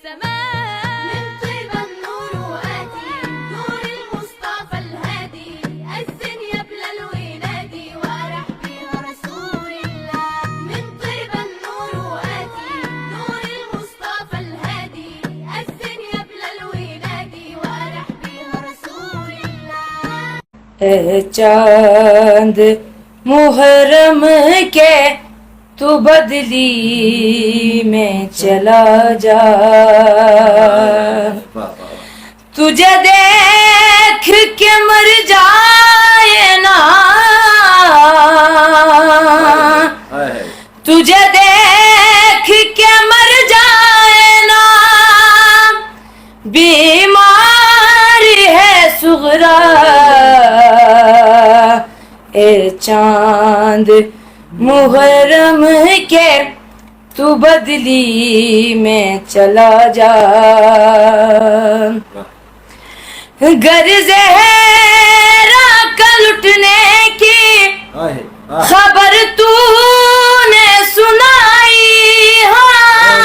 السماء من طيبة النور وآتي نور المصطفى الهادي أذن يا بلال وينادي وأرح بها رسول الله من طيبة النور وآتي نور المصطفى الهادي أذن يا بلال وينادي وأرح بها رسول الله چاند محرم کے تو بدلی میں چلا جا تجھے دیکھ کے مر جائے نا تجھے دیکھ کے مر جائے نا بیماری ہے صغرا اے چاند محرم کے تو بدلی میں چلا جا گر زہرا کا لٹنے کی خبر تو نے سنائی ہاں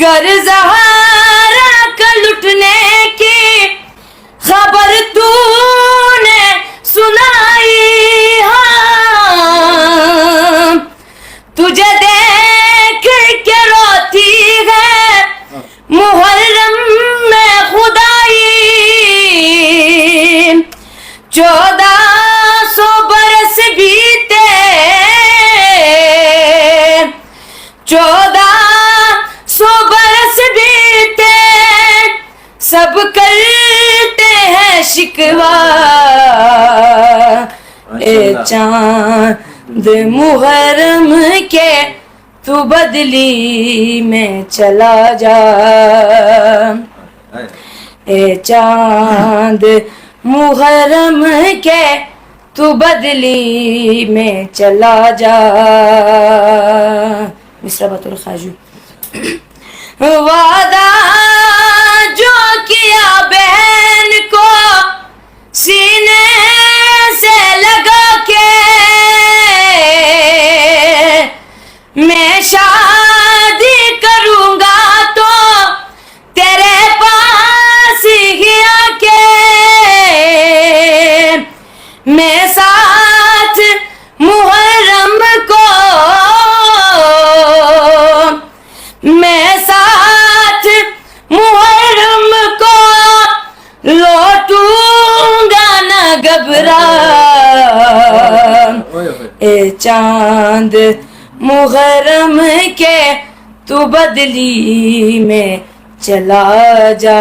گر زہرا کا لٹنے کی خبر تو نے سنائی ہاں تجھے دیکھ کے روتی ہے محرم میں خدائی 1400 برس بیتے 1400 برس بیتے سب کرتے ہیں شکوا اے چاند محرم کے تو بدلی میں چلا جا اے چاند محرم کے تو بدلی میں چلا جا مصرع بطور خاجو وعدہ جو کیا بہن کو سینے سے لگا کے میں شادی کروں گا تو تیرے پاس ہی آ کے میں ساتھ محرم کو میں ساتھ محرم کو لوٹوں گا نہ گھبرا اے چاند محرم کے تو بدلی میں چلا جا